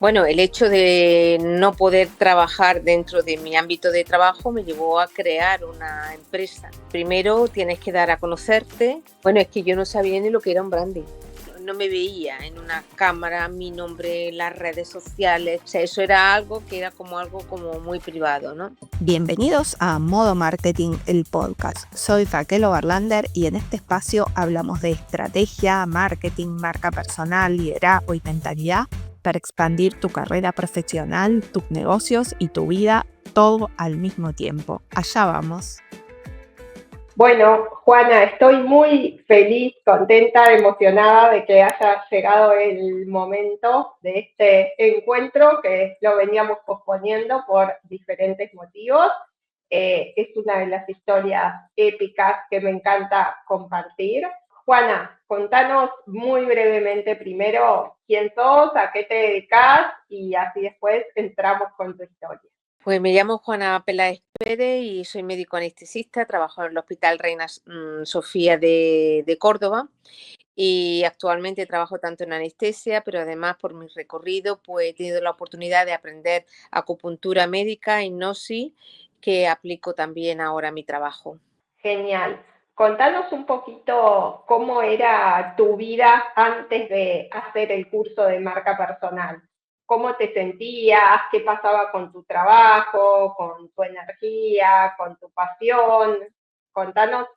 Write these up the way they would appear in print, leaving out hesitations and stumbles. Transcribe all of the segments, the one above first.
Bueno, el hecho de no poder trabajar dentro de mi ámbito de trabajo me llevó a crear una empresa. Primero tienes que dar a conocerte. Bueno, es que yo no sabía ni lo que era un branding. No me veía en una cámara, mi nombre en las redes sociales. O sea, eso era algo que era como algo como muy privado, ¿no? Bienvenidos a Modo Marketing, el podcast. Soy Raquel Overlander y en este espacio hablamos de estrategia, marketing, marca personal, liderazgo y mentalidad para expandir tu carrera profesional, tus negocios y tu vida, todo al mismo tiempo. Allá vamos. Bueno, Juana, estoy muy feliz, contenta, emocionada de que haya llegado el momento de este encuentro, que lo veníamos posponiendo por diferentes motivos. Es una de las historias épicas que me encanta compartir. Juana, contanos muy brevemente primero quién sos, a qué te dedicas y así después entramos con tu historia. Pues me llamo Juana Peláez Pérez y soy médico anestesista, trabajo en el Hospital Reina Sofía de Córdoba y actualmente trabajo tanto en anestesia, pero además por mi recorrido pues he tenido la oportunidad de aprender acupuntura médica, hipnosis, que aplico también ahora a mi trabajo. Genial. Contanos un poquito cómo era tu vida antes de hacer el curso de marca personal. ¿Cómo te sentías? ¿Qué pasaba con tu trabajo, con tu energía, con tu pasión? Contanos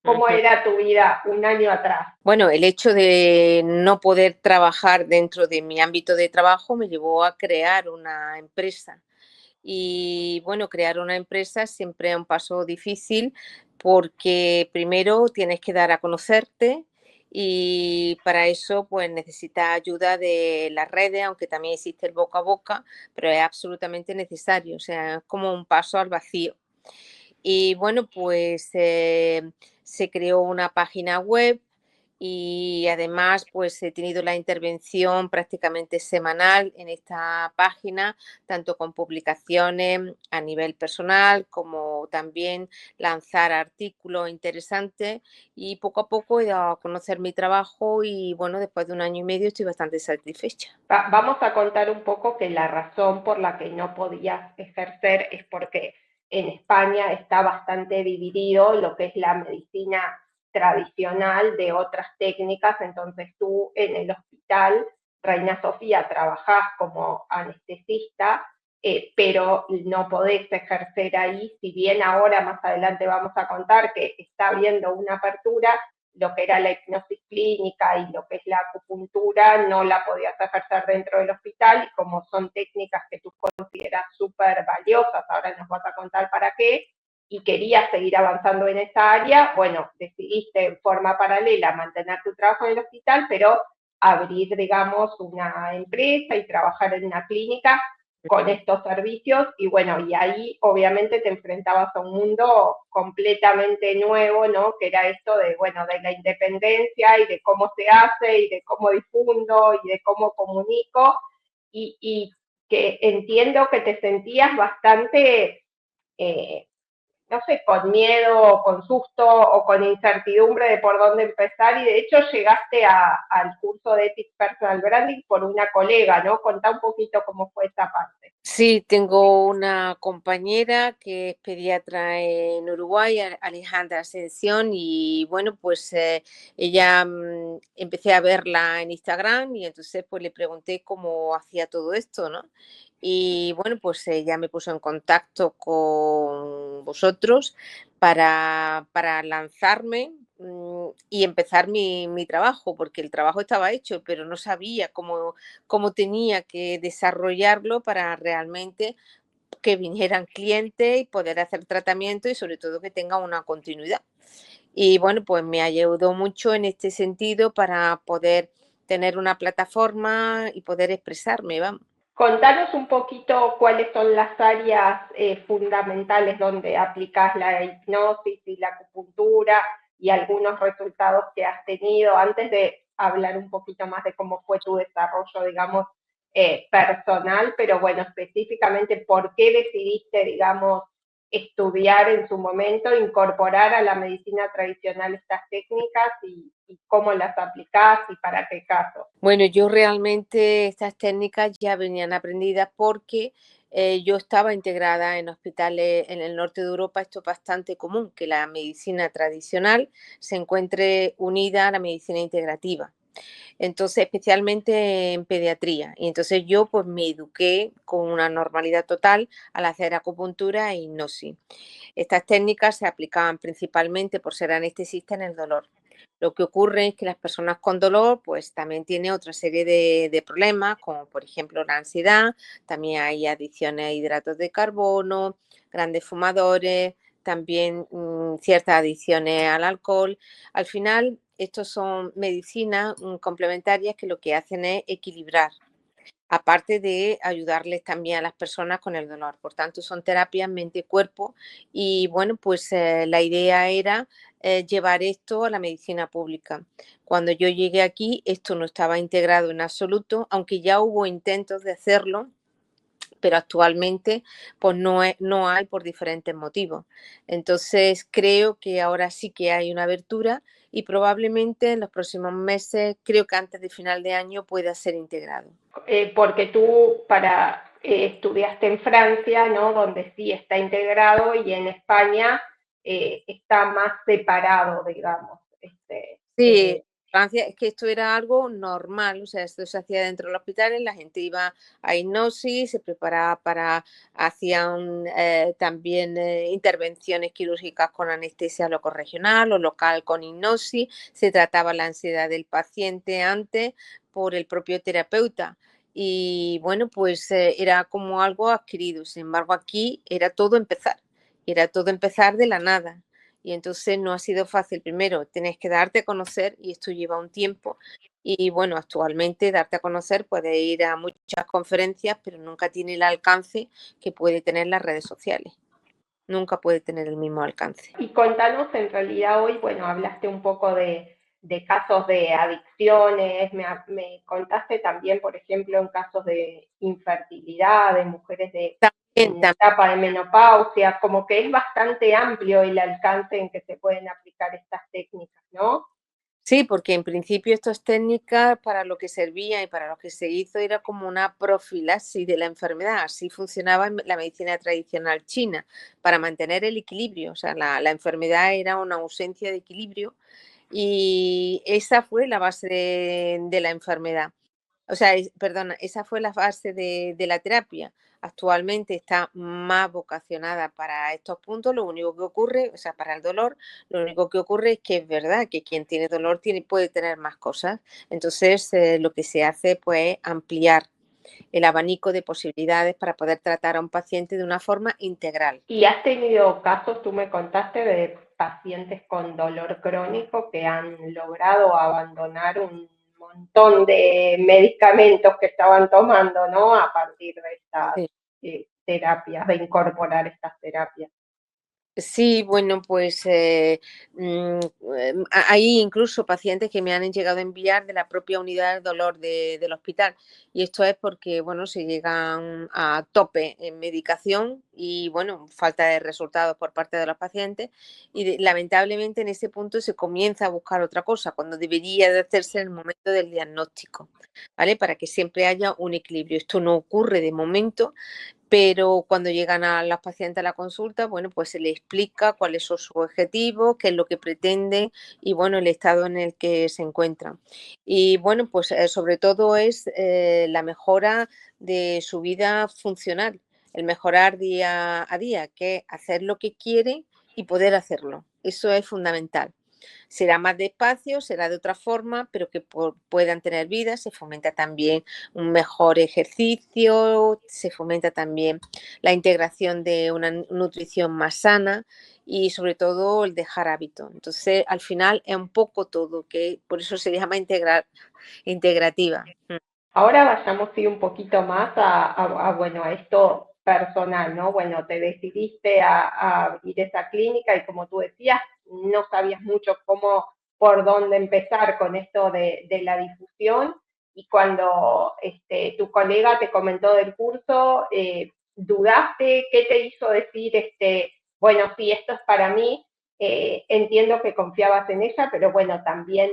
cómo Ujú. era tu vida un año atrás. Bueno, el hecho de no poder trabajar dentro de mi ámbito de trabajo me llevó a crear una empresa. Y bueno, crear una empresa siempre es un paso difícil porque primero tienes que dar a conocerte y para eso pues necesitas ayuda de las redes, aunque también existe el boca a boca, pero es absolutamente necesario, o sea, es como un paso al vacío. Y bueno, pues se creó una página web y además pues he tenido la intervención prácticamente semanal en esta página, tanto con publicaciones a nivel personal como también lanzar artículos interesantes y poco a poco he dado a conocer mi trabajo y bueno, después de un año y medio estoy bastante satisfecha. Vamos a contar un poco que la razón por la que no podías ejercer es porque en España está bastante dividido lo que es la medicina tradicional de otras técnicas, entonces tú en el hospital Reina Sofía trabajás como anestesista, pero no podés ejercer ahí, si bien ahora más adelante vamos a contar que está habiendo una apertura, lo que era la hipnosis clínica y lo que es la acupuntura no la podías ejercer dentro del hospital y como son técnicas que tú consideras súper valiosas, ahora nos vas a contar para qué, y querías seguir avanzando en esa área, bueno, decidiste en forma paralela mantener tu trabajo en el hospital, pero abrir, digamos, una empresa y trabajar en una clínica con estos servicios y bueno, y ahí obviamente te enfrentabas a un mundo completamente nuevo, ¿no? Que era esto de, bueno, de la independencia y de cómo se hace y de cómo difundo y de cómo comunico y que entiendo que te sentías bastante eh, no sé, con miedo, o con susto, o con incertidumbre de por dónde empezar, y de hecho llegaste al curso de Ethics Personal Branding por una colega, ¿no? Contá un poquito cómo fue esa parte. Sí, tengo una compañera que es pediatra en Uruguay, Alejandra Ascensión, y bueno, pues ella empecé a verla en Instagram y entonces pues le pregunté cómo hacía todo esto, ¿no? Y bueno, pues ella me puso en contacto con vosotros para lanzarme y empezar mi trabajo, porque el trabajo estaba hecho, pero no sabía cómo tenía que desarrollarlo para realmente que vinieran clientes y poder hacer tratamiento y sobre todo que tenga una continuidad. Y bueno, pues me ayudó mucho en este sentido para poder tener una plataforma y poder expresarme, vamos. Contanos un poquito cuáles son las áreas fundamentales donde aplicas la hipnosis y la acupuntura y algunos resultados que has tenido antes de hablar un poquito más de cómo fue tu desarrollo, digamos, personal, pero bueno, específicamente por qué decidiste, digamos, estudiar en su momento, incorporar a la medicina tradicional estas técnicas y cómo las aplicás y para qué casos? Bueno, yo realmente estas técnicas ya venían aprendidas porque yo estaba integrada en hospitales en el norte de Europa. Esto es bastante común, que la medicina tradicional se encuentre unida a la medicina integrativa. Entonces, especialmente en pediatría. Y entonces yo pues me eduqué con una normalidad total al hacer acupuntura e hipnosis. Estas técnicas se aplicaban principalmente por ser anestesista en el dolor. Lo que ocurre es que las personas con dolor pues también tienen otra serie de problemas, como por ejemplo la ansiedad, también hay adicciones a hidratos de carbono, grandes fumadores, también ciertas adicciones al alcohol. Al final, estos son medicinas complementarias que lo que hacen es equilibrar, aparte de ayudarles también a las personas con el dolor. Por tanto, son terapias mente-cuerpo y bueno, pues la idea era llevar esto a la medicina pública. Cuando yo llegué aquí, esto no estaba integrado en absoluto, aunque ya hubo intentos de hacerlo, pero actualmente pues no hay por diferentes motivos. Entonces creo que ahora sí que hay una abertura y probablemente en los próximos meses, creo que antes de final de año, pueda ser integrado. Porque tú estudiaste en Francia, ¿no? Donde sí está integrado, y en España está más separado, digamos. Sí, Francia, es que esto era algo normal, o sea, esto se hacía dentro del hospital, la gente iba a hipnosis, se preparaba hacían también intervenciones quirúrgicas con anestesia locorregional o local con hipnosis, se trataba la ansiedad del paciente antes por el propio terapeuta. Y bueno, pues era como algo adquirido. Sin embargo, aquí era todo empezar de la nada. Y entonces no ha sido fácil. Primero, tienes que darte a conocer y esto lleva un tiempo. Y bueno, actualmente darte a conocer, puedes ir a muchas conferencias, pero nunca tiene el alcance que puede tener las redes sociales. Nunca puede tener el mismo alcance. Y contanos, en realidad hoy, bueno, hablaste un poco de casos de adicciones, me contaste también, por ejemplo, en casos de infertilidad, de mujeres También, en etapa de menopausia, como que es bastante amplio el alcance en que se pueden aplicar estas técnicas, ¿no? sí, porque en principio estas técnicas para lo que servían y para lo que se hizo era como una profilaxis de la enfermedad. Así funcionaba en la medicina tradicional china, para mantener el equilibrio. O sea, la enfermedad era una ausencia de equilibrio y esa fue la base de la enfermedad. O sea, perdona, esa fue la base de la terapia. Actualmente está más vocacionada para estos puntos. Lo único que ocurre, o sea, para el dolor, lo único que ocurre es que es verdad que quien tiene dolor puede tener más cosas. Entonces, lo que se hace pues ampliar el abanico de posibilidades para poder tratar a un paciente de una forma integral. Y has tenido casos, tú me contaste, de pacientes con dolor crónico que han logrado abandonar un montón de medicamentos que estaban tomando, ¿no? A partir de estas Sí. terapias, de incorporar estas terapias. Sí, bueno, pues hay incluso pacientes que me han llegado a enviar de la propia unidad de dolor del hospital. Y esto es porque, bueno, se llegan a tope en medicación y, bueno, falta de resultados por parte de los pacientes. Y lamentablemente en ese punto se comienza a buscar otra cosa, cuando debería de hacerse en el momento del diagnóstico, ¿vale? Para que siempre haya un equilibrio. Esto no ocurre de momento, pero cuando llegan a las pacientes a la consulta, bueno, pues se les explica cuáles son sus objetivos, qué es lo que pretenden y, bueno, el estado en el que se encuentran. Y, bueno, pues sobre todo es la mejora de su vida funcional, el mejorar día a día, que es hacer lo que quiere y poder hacerlo. Eso es fundamental. Será más despacio, será de otra forma, pero que puedan tener vida. Se fomenta también un mejor ejercicio, se fomenta también la integración de una nutrición más sana y sobre todo el dejar hábito. Entonces, al final es un poco todo, que por eso se llama integrativa. Ahora vayamos sí, un poquito más bueno, a esto personal, ¿no? Bueno, te decidiste a abrir esa clínica y, como tú decías, no sabías mucho por dónde empezar con esto de la difusión, y cuando tu colega te comentó del curso, ¿dudaste? ¿Qué te hizo decir, bueno, sí, esto es para mí, entiendo que confiabas en ella, pero bueno, también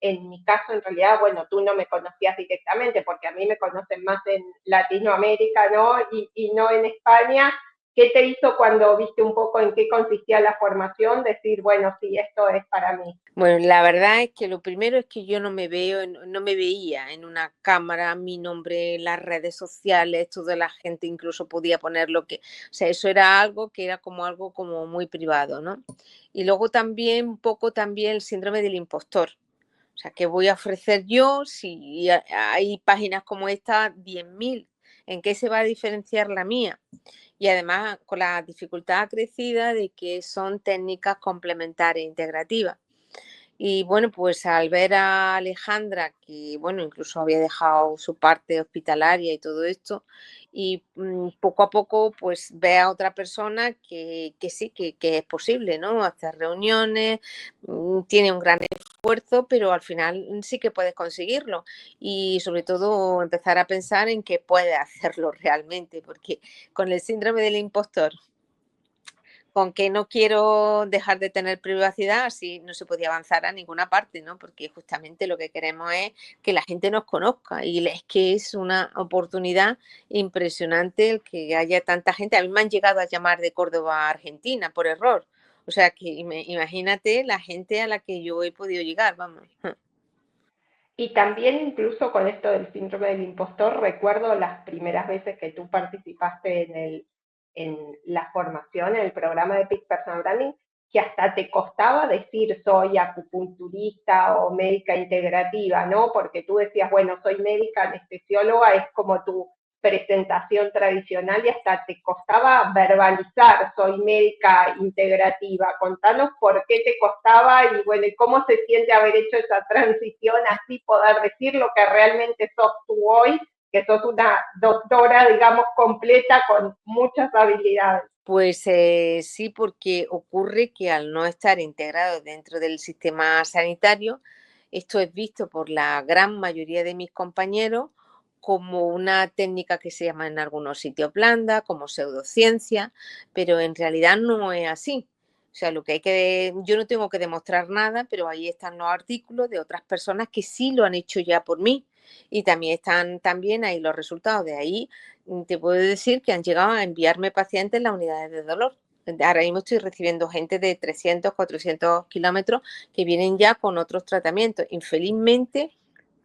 en mi caso, en realidad, bueno, tú no me conocías directamente, porque a mí me conocen más en Latinoamérica, ¿no? Y no en España. ¿Qué te hizo cuando viste un poco en qué consistía la formación? Decir, bueno, sí, esto es para mí. Bueno, la verdad es que lo primero es que yo no me veo, no me veía en una cámara, mi nombre en las redes sociales, toda la gente incluso podía poner lo que, o sea, eso era algo que era como algo como muy privado, ¿no? Y luego también, un poco también el síndrome del impostor. O sea, ¿qué voy a ofrecer yo si hay páginas como esta, 10.000? ¿En qué se va a diferenciar la mía? Y además con la dificultad acrecida de que son técnicas complementarias e integrativas. Y bueno, pues al ver a Alejandra, que bueno, incluso había dejado su parte hospitalaria y todo esto, y poco a poco pues ve a otra persona que sí, que es posible, ¿no? Hacer reuniones, tiene un gran esfuerzo, pero al final sí que puedes conseguirlo. Y sobre todo empezar a pensar en que puedes hacerlo realmente, porque con el síndrome del impostor, con que no quiero dejar de tener privacidad, así no se podía avanzar a ninguna parte, ¿no? Porque justamente lo que queremos es que la gente nos conozca y es que es una oportunidad impresionante el que haya tanta gente. A mí me han llegado a llamar de Córdoba a Argentina por error. O sea que imagínate la gente a la que yo he podido llegar, vamos. Y también incluso con esto del síndrome del impostor, recuerdo las primeras veces que tú participaste en la formación, en el programa de Peak Personal Branding, que hasta te costaba decir soy acupunturista o médica integrativa, ¿no? Porque tú decías, bueno, soy médica anestesióloga, es como tu presentación tradicional y hasta te costaba verbalizar, soy médica integrativa. Contanos por qué te costaba y bueno, y cómo se siente haber hecho esa transición, así poder decir lo que realmente sos tú hoy, que sos una doctora, digamos, completa con muchas habilidades. Pues sí, porque ocurre que al no estar integrado dentro del sistema sanitario, esto es visto por la gran mayoría de mis compañeros como una técnica que se llama en algunos sitios blanda, como pseudociencia, pero en realidad no es así. O sea, lo que hay que, yo no tengo que demostrar nada, pero ahí están los artículos de otras personas que sí lo han hecho ya por mí y también están también ahí los resultados. De ahí te puedo decir que han llegado a enviarme pacientes en las unidades de dolor. Ahora mismo estoy recibiendo gente de 300, 400 kilómetros que vienen ya con otros tratamientos. Infelizmente,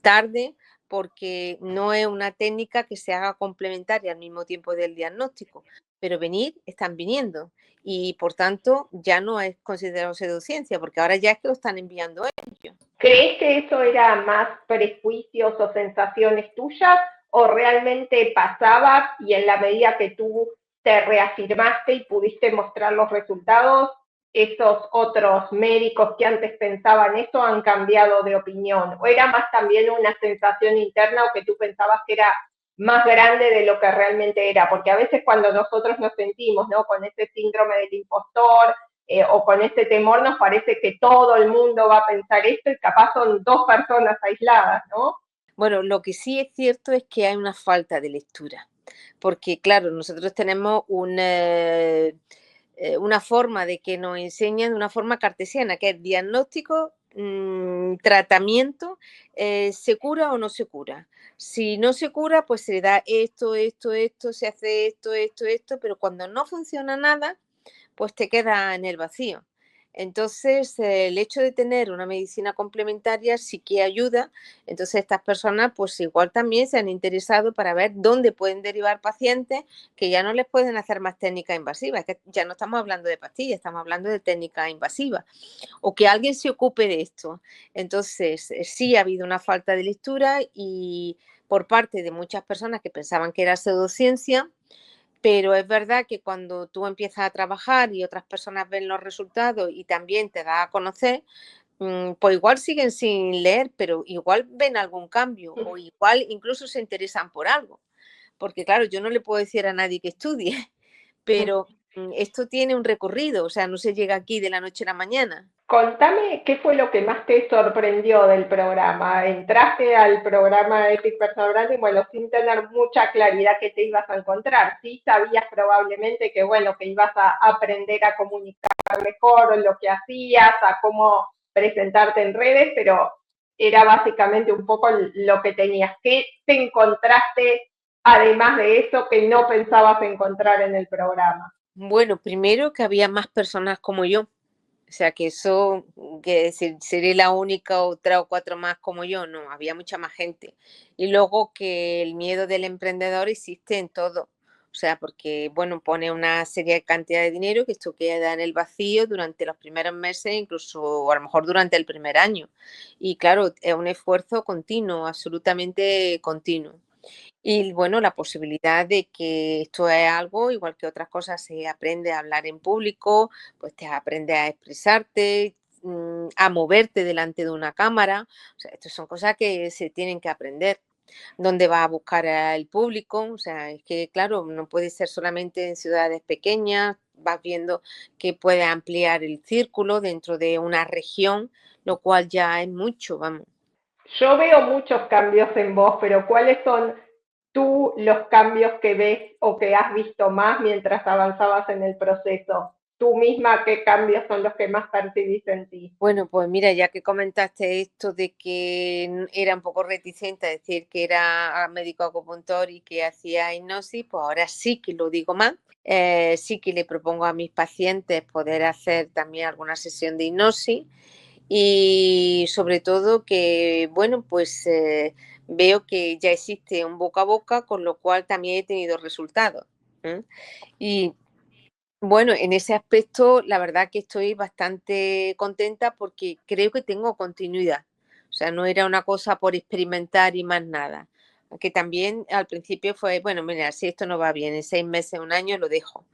tarde, porque no es una técnica que se haga complementaria al mismo tiempo del diagnóstico. Pero venir, están viniendo. Y por tanto, ya no es considerado pseudociencia, porque ahora ya es que lo están enviando ellos. ¿Crees que eso era más prejuicios o sensaciones tuyas o realmente pasaba y en la medida que tú te reafirmaste y pudiste mostrar los resultados, esos otros médicos que antes pensaban eso han cambiado de opinión? ¿O era más también una sensación interna o que tú pensabas que era más grande de lo que realmente era? Porque a veces cuando nosotros nos sentimos, ¿no?, con ese síndrome del impostor, o con ese temor, nos parece que todo el mundo va a pensar esto y capaz son dos personas aisladas, ¿no? Bueno, lo que sí es cierto es que hay una falta de lectura, porque claro, nosotros tenemos una forma de que nos enseñan de una forma cartesiana, que es diagnóstico, tratamiento, se cura o no se cura. Si no se cura, pues se da esto, esto, esto, se hace esto, esto, esto, pero cuando no funciona nada, pues te queda en el vacío. Entonces, el hecho de tener una medicina complementaria sí que ayuda. Entonces, estas personas pues igual también se han interesado para ver dónde pueden derivar pacientes que ya no les pueden hacer más técnicas invasivas. Que ya no estamos hablando de pastillas, estamos hablando de técnicas invasivas. O que alguien se ocupe de esto. Entonces, sí ha habido una falta de lectura y por parte de muchas personas que pensaban que era pseudociencia, pero es verdad que cuando tú empiezas a trabajar y otras personas ven los resultados y también te da a conocer, pues igual siguen sin leer, pero igual ven algún cambio o igual incluso se interesan por algo. Porque claro, yo no le puedo decir a nadie que estudie, pero esto tiene un recorrido, o sea, no se llega aquí de la noche a la mañana. Contame qué fue lo que más te sorprendió del programa. Entraste al programa de Epic Personal Branding, bueno, sin tener mucha claridad que te ibas a encontrar. Sí sabías probablemente que, bueno, que ibas a aprender a comunicar mejor lo que hacías, a cómo presentarte en redes, pero era básicamente un poco lo que tenías. ¿Qué te encontraste, además de eso, que no pensabas encontrar en el programa? Bueno, primero que había más personas como yo. O sea, que eso, que decir, seré la única o 3 o 4 más como yo, no, había mucha más gente. Y luego que el miedo del emprendedor existe en todo. O sea, porque, bueno, pone una seria cantidad de dinero que esto queda en el vacío durante los primeros meses, incluso a lo mejor durante el primer año. Y claro, es un esfuerzo continuo, absolutamente continuo. Y bueno, la posibilidad de que esto es algo, igual que otras cosas, se aprende a hablar en público, pues te aprende a expresarte, a moverte delante de una cámara. O sea, estas son cosas que se tienen que aprender. ¿Dónde vas a buscar al público? O sea, es que, claro, no puede ser solamente en ciudades pequeñas, vas viendo que puedes ampliar el círculo dentro de una región, lo cual ya es mucho, vamos. Yo veo muchos cambios en vos, pero ¿cuáles son tú los cambios que ves o que has visto más mientras avanzabas en el proceso? Tú misma, ¿qué cambios son los que más percibís en ti? Bueno, pues mira, ya que comentaste esto de que era un poco reticente a decir que era médico acupuntor y que hacía hipnosis, pues ahora sí que lo digo más. Sí que le propongo a mis pacientes poder hacer también alguna sesión de hipnosis y sobre todo que, bueno, pues veo que ya existe un boca a boca, con lo cual también he tenido resultados. ¿M? Y bueno, en ese aspecto, la verdad que estoy bastante contenta porque creo que tengo continuidad. O sea, no era una cosa por experimentar y más nada. Que también al principio fue, bueno, mira, si esto no va bien, en 6 meses, un año, lo dejo.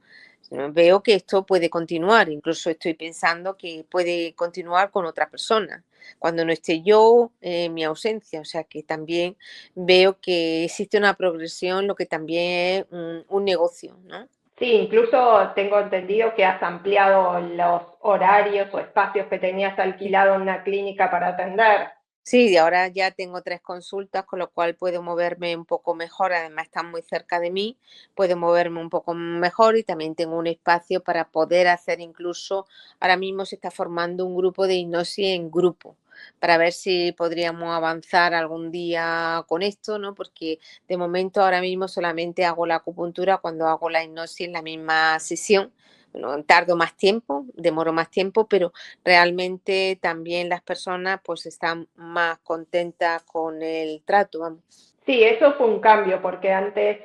Veo que esto puede continuar, incluso estoy pensando que puede continuar con otra persona, cuando no esté yo en mi ausencia. O sea, que también veo que existe una progresión, lo que también es un negocio, ¿no? Sí, incluso tengo entendido que has ampliado los horarios o espacios que tenías alquilado en una clínica para atender. Sí, ahora ya tengo 3 consultas, con lo cual puedo moverme un poco mejor, además están muy cerca de mí, puedo moverme un poco mejor y también tengo un espacio para poder hacer incluso, ahora mismo se está formando un grupo de hipnosis en grupo, para ver si podríamos avanzar algún día con esto, ¿no? Porque de momento ahora mismo solamente hago la acupuntura cuando hago la hipnosis en la misma sesión. Bueno, tardo más tiempo, demoro más tiempo, pero realmente también las personas pues están más contentas con el trato, vamos. Sí, eso fue un cambio, porque antes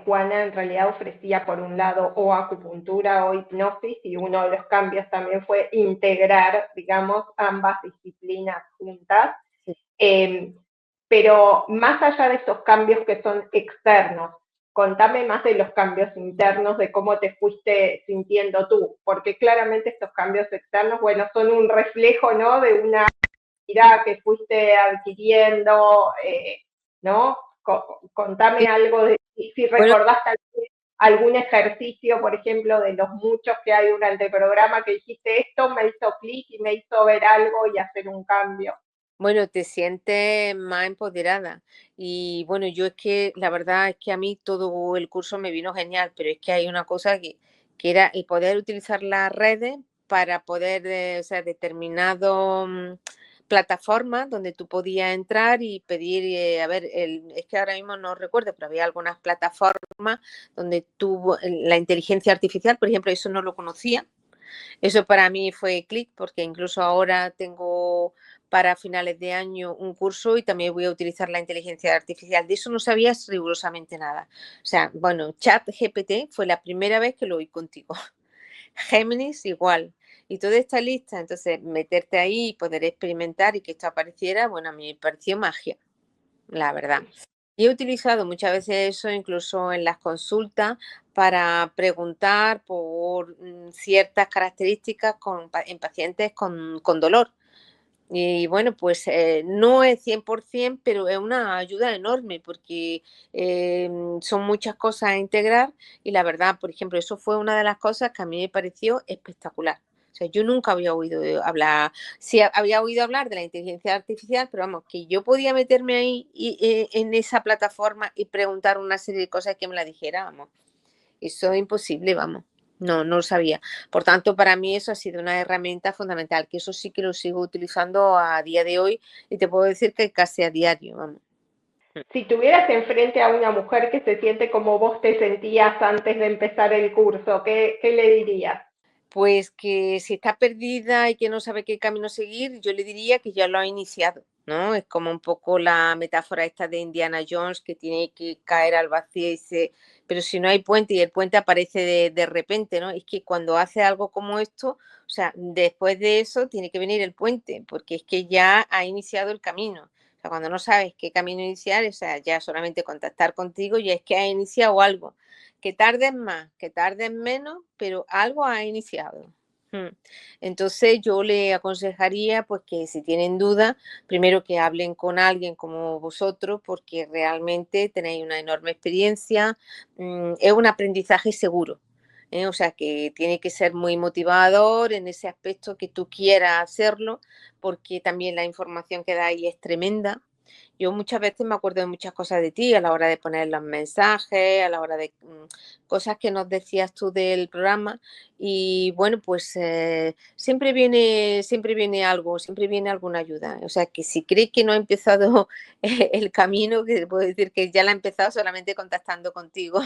Juana en realidad ofrecía por un lado o acupuntura o hipnosis, y uno de los cambios también fue integrar, digamos, ambas disciplinas juntas. Sí. Eh, pero más allá de esos cambios que son externos, contame más de los cambios internos, de cómo te fuiste sintiendo tú, porque claramente estos cambios externos, bueno, son un reflejo, ¿no? De una habilidad que fuiste adquiriendo, ¿no? Contame Sí, algo de si bueno, recordaste algún ejercicio, por ejemplo, de los muchos que hay durante el programa que dijiste esto me hizo clic y me hizo ver algo y hacer un cambio. bueno, te sientes más empoderada. Y bueno, yo es que la verdad es que a mí todo el curso me vino genial, pero es que hay una cosa que era el poder utilizar las redes para poder, o sea, determinado plataformas donde tú podías entrar y pedir, a ver, es que ahora mismo no recuerdo, pero había algunas plataformas donde tú, la inteligencia artificial, por ejemplo, eso no lo conocía. Eso para mí fue clic, porque incluso ahora tengo para finales de año un curso y también voy a utilizar la inteligencia artificial. De eso no sabías rigurosamente nada. O sea, bueno, ChatGPT fue la primera vez que lo oí contigo. Géminis igual. Y toda esta lista, entonces meterte ahí y poder experimentar y que esto apareciera, bueno, a mí me pareció magia, la verdad. Y he utilizado muchas veces eso incluso en las consultas para preguntar por ciertas características en pacientes con dolor. Y bueno, pues no es 100%, pero es una ayuda enorme porque son muchas cosas a integrar y la verdad, por ejemplo, eso fue una de las cosas que a mí me pareció espectacular. O sea, yo nunca había oído hablar, sí había oído hablar de la inteligencia artificial, pero vamos, que yo podía meterme ahí en esa plataforma y preguntar una serie de cosas que me la dijera, vamos. Eso es imposible, vamos. No, no lo sabía. Por tanto, para mí eso ha sido una herramienta fundamental, que eso sí que lo sigo utilizando a día de hoy y te puedo decir que casi a diario, vamos. Si tuvieras enfrente a una mujer que se siente como vos te sentías antes de empezar el curso, ¿qué le dirías? Pues que si está perdida y que no sabe qué camino seguir, yo le diría que ya lo ha iniciado, ¿no? Es como un poco la metáfora esta de Indiana Jones que tiene que caer al vacío y pero si no hay puente y el puente aparece de repente, ¿no? Es que cuando hace algo como esto, o sea, después de eso tiene que venir el puente, porque es que ya ha iniciado el camino. O sea, cuando no sabes qué camino iniciar, o sea, ya solamente contactar contigo ya es que ha iniciado algo. Que tarden más, que tarden menos, pero algo ha iniciado. Entonces yo le aconsejaría pues que si tienen dudas, primero que hablen con alguien como vosotros, porque realmente tenéis una enorme experiencia, es un aprendizaje seguro. O sea que tiene que ser muy motivador en ese aspecto que tú quieras hacerlo, porque también la información que da ahí es tremenda. Yo muchas veces me acuerdo de muchas cosas de ti a la hora de poner los mensajes, a la hora de cosas que nos decías tú del programa y bueno, pues siempre viene algo, siempre viene alguna ayuda. O sea que si crees que no ha empezado el camino, que puedo decir que ya la ha empezado solamente contactando contigo.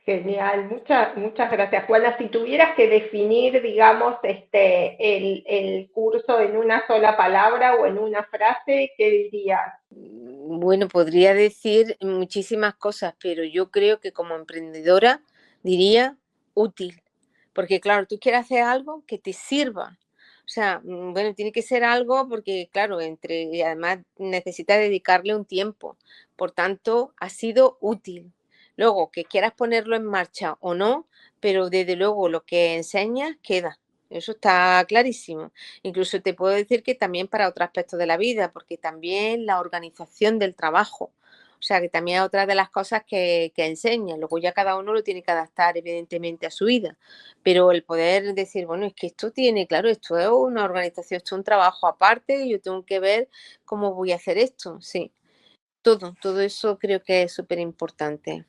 Genial, muchas gracias, Juana. Si tuvieras que definir, digamos, el curso en una sola palabra o en una frase, ¿qué dirías? Bueno, podría decir muchísimas cosas, pero yo creo que como emprendedora diría útil, porque claro, tú quieres hacer algo que te sirva. O sea, bueno, tiene que ser algo porque, claro, y además necesitas dedicarle un tiempo. Por tanto, ha sido útil. Luego, que quieras ponerlo en marcha o no, pero desde luego lo que enseñas queda. Eso está clarísimo. Incluso te puedo decir que también para otros aspectos de la vida, porque también la organización del trabajo, o sea, que también es otra de las cosas que enseña. Luego ya cada uno lo tiene que adaptar evidentemente a su vida, pero el poder decir, bueno, es que esto tiene, claro, esto es una organización, esto es un trabajo aparte, y yo tengo que ver cómo voy a hacer esto, sí. Todo eso creo que es súper importante.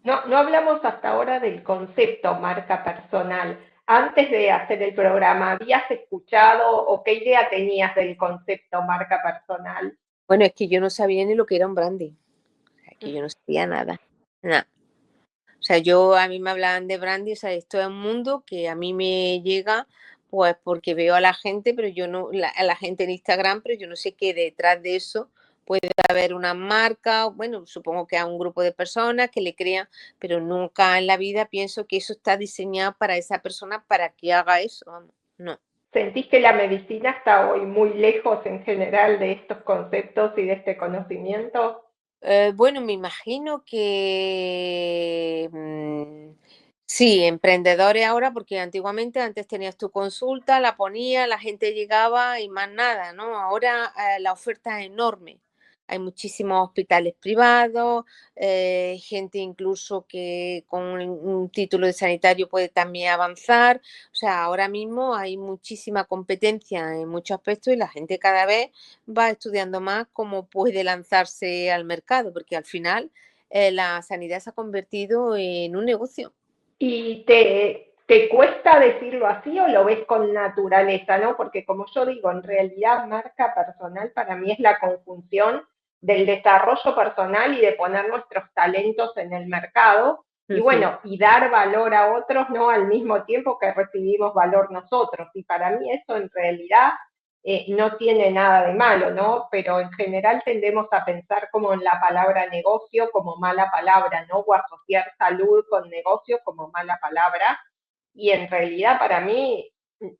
No hablamos hasta ahora del concepto marca personal. Antes de hacer el programa, ¿habías escuchado o qué idea tenías del concepto marca personal? Bueno, es que yo no sabía ni lo que era un branding, o sea, que yo no sabía nada, nada. O sea, a mí me hablaban de branding, o sea, esto es un mundo que a mí me llega, pues porque veo a la gente, pero yo no, a la gente en Instagram, pero yo no sé qué detrás de eso puede haber una marca, bueno, supongo que a un grupo de personas que le crean, pero nunca en la vida pienso que eso está diseñado para esa persona para que haga eso, vamos, no. ¿Sentís que la medicina está hoy muy lejos en general de estos conceptos y de este conocimiento? Bueno, me imagino que sí, emprendedores ahora, porque antiguamente antes tenías tu consulta, la ponías, la gente llegaba y más nada, ¿no? Ahora la oferta es enorme. Hay muchísimos hospitales privados, gente incluso que con un título de sanitario puede también avanzar. O sea, ahora mismo hay muchísima competencia en muchos aspectos y la gente cada vez va estudiando más cómo puede lanzarse al mercado, porque al final la sanidad se ha convertido en un negocio. ¿Y te cuesta decirlo así o lo ves con naturaleza, no? Porque como yo digo, en realidad marca personal para mí es la conjunción del desarrollo personal y de poner nuestros talentos en el mercado y Ujú. bueno, y dar valor a otros, ¿no? Al mismo tiempo que recibimos valor nosotros. Y para mí eso en realidad no tiene nada de malo, ¿no? Pero en general tendemos a pensar como en la palabra negocio como mala palabra, ¿no? O asociar salud con negocio como mala palabra. Y en realidad para mí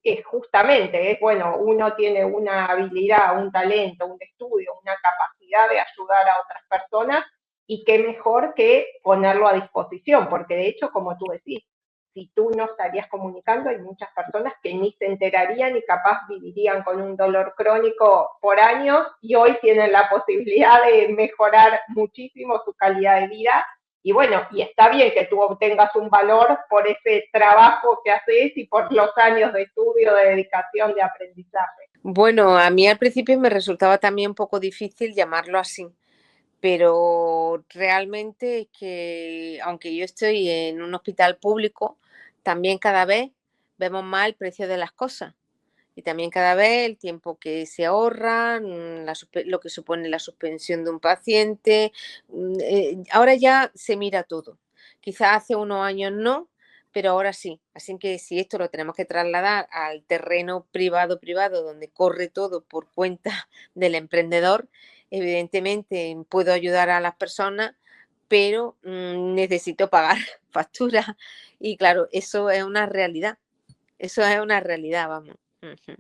es justamente, es bueno, uno tiene una habilidad, un talento, un estudio, una capacidad de ayudar a otras personas y qué mejor que ponerlo a disposición, porque de hecho, como tú decís, si tú no estarías comunicando, hay muchas personas que ni se enterarían y capaz vivirían con un dolor crónico por años y hoy tienen la posibilidad de mejorar muchísimo su calidad de vida y bueno, y está bien que tú obtengas un valor por ese trabajo que haces y por los años de estudio, de dedicación, de aprendizaje. Bueno, a mí al principio me resultaba también un poco difícil llamarlo así, pero realmente es que, aunque yo estoy en un hospital público, también cada vez vemos más el precio de las cosas. Y también cada vez el tiempo que se ahorra, lo que supone la suspensión de un paciente. Ahora ya se mira todo. Quizás hace unos años no, pero ahora sí. Así que si esto lo tenemos que trasladar al terreno privado, donde corre todo por cuenta del emprendedor, evidentemente puedo ayudar a las personas, pero necesito pagar facturas. Y claro, eso es una realidad. Eso es una realidad, vamos. Ujú.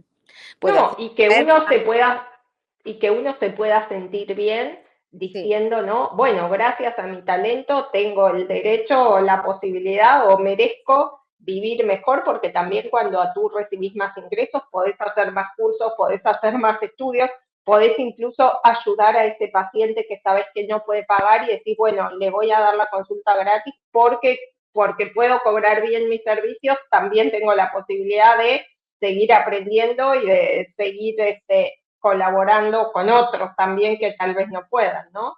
Puedo No, hacer y que uno ofertas, se pueda sentir bien sí, diciendo, ¿no? Bueno, gracias a mi talento tengo el derecho o la posibilidad o merezco vivir mejor, porque también cuando tú recibís más ingresos podés hacer más cursos, podés hacer más estudios, podés incluso ayudar a ese paciente que sabes que no puede pagar y decís, bueno, le voy a dar la consulta gratis porque puedo cobrar bien mis servicios, también tengo la posibilidad de seguir aprendiendo y de seguir colaborando con otros también que tal vez no puedan, ¿no?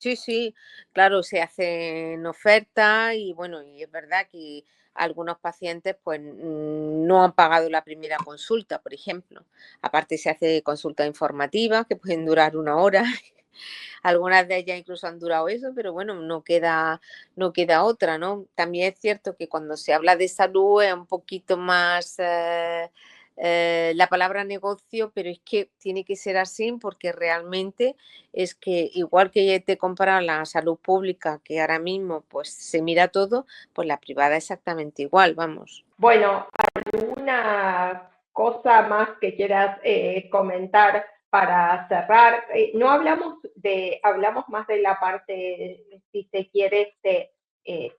sí, sí, claro, se hacen ofertas y bueno, y es verdad que algunos pacientes pues no han pagado la primera consulta, por ejemplo. Aparte se hace consultas informativas que pueden durar una hora. Algunas de ellas incluso han durado eso, pero bueno, no queda otra, ¿no? También es cierto que cuando se habla de salud es un poquito más la palabra negocio, pero es que tiene que ser así porque realmente es que igual que te comparan la salud pública, que ahora mismo pues se mira todo, pues la privada exactamente igual, vamos. Bueno, ¿alguna cosa más que quieras comentar para cerrar? No hablamos más de la parte, si se quiere,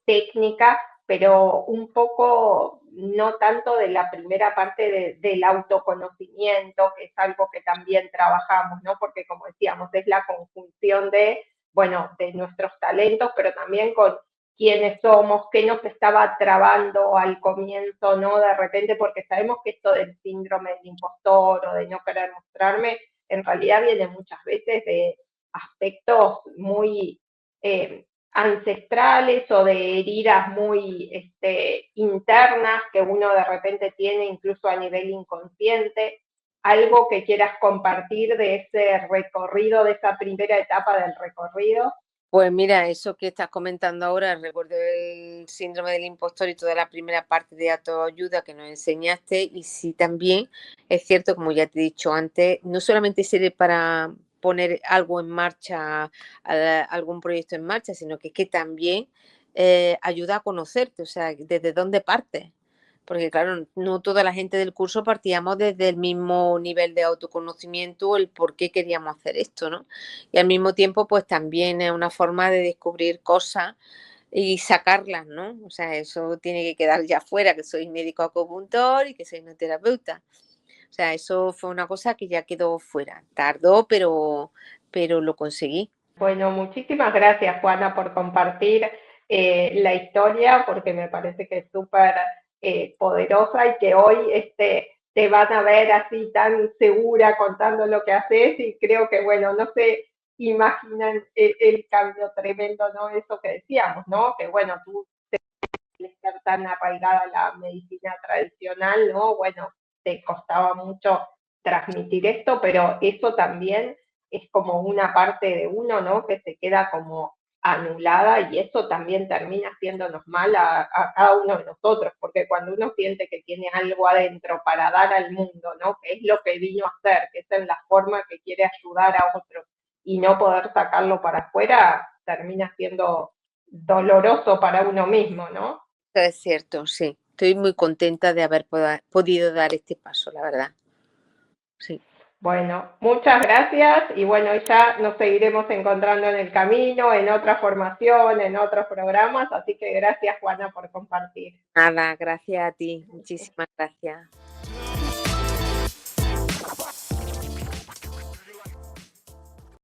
técnica, pero un poco no tanto de la primera parte del autoconocimiento, que es algo que también trabajamos, ¿no? Porque como decíamos, es la conjunción bueno, de nuestros talentos, pero también con quiénes somos, qué nos estaba trabando al comienzo, ¿no? De repente, porque sabemos que esto del síndrome del impostor o de no querer mostrarme, en realidad viene muchas veces de aspectos muy ancestrales o de heridas muy internas que uno de repente tiene incluso a nivel inconsciente. Algo que quieras compartir de ese recorrido, de esa primera etapa del recorrido. Pues mira, eso que estás comentando ahora, recuerdo el síndrome del impostor y toda la primera parte de autoayuda que nos enseñaste, y sí también es cierto, como ya te he dicho antes, no solamente sirve para poner algo en marcha, algún proyecto en marcha, sino que es que también ayuda a conocerte, o sea, desde dónde partes. Porque claro, no toda la gente del curso partíamos desde el mismo nivel de autoconocimiento, el por qué queríamos hacer esto, ¿no? Y al mismo tiempo, pues también es una forma de descubrir cosas y sacarlas, ¿no? O sea, eso tiene que quedar ya fuera, que soy médico acupuntor y que soy no terapeuta. O sea, eso fue una cosa que ya quedó fuera. Tardó, pero lo conseguí. Bueno, muchísimas gracias, Juana, por compartir la historia, porque me parece que es súper poderosa y que hoy te van a ver así tan segura contando lo que haces y creo que, bueno, no se imaginan el cambio tremendo, ¿no? Eso que decíamos, ¿no? Que, bueno, tú al estar tan arraigada a la medicina tradicional, ¿no? Bueno, te costaba mucho transmitir esto, pero eso también es como una parte de uno, ¿no? Que se queda como anulada y eso también termina haciéndonos mal a cada uno de nosotros, porque cuando uno siente que tiene algo adentro para dar al mundo, ¿no? Que es lo que vino a hacer, que es en la forma que quiere ayudar a otros y no poder sacarlo para afuera, termina siendo doloroso para uno mismo, ¿no? Eso es cierto, sí. Estoy muy contenta de haber podido dar este paso, la verdad. Sí. Bueno, muchas gracias y bueno, ya nos seguiremos encontrando en el camino, en otra formación, en otros programas, así que gracias Juana por compartir. Nada, gracias a ti. Muchísimas gracias.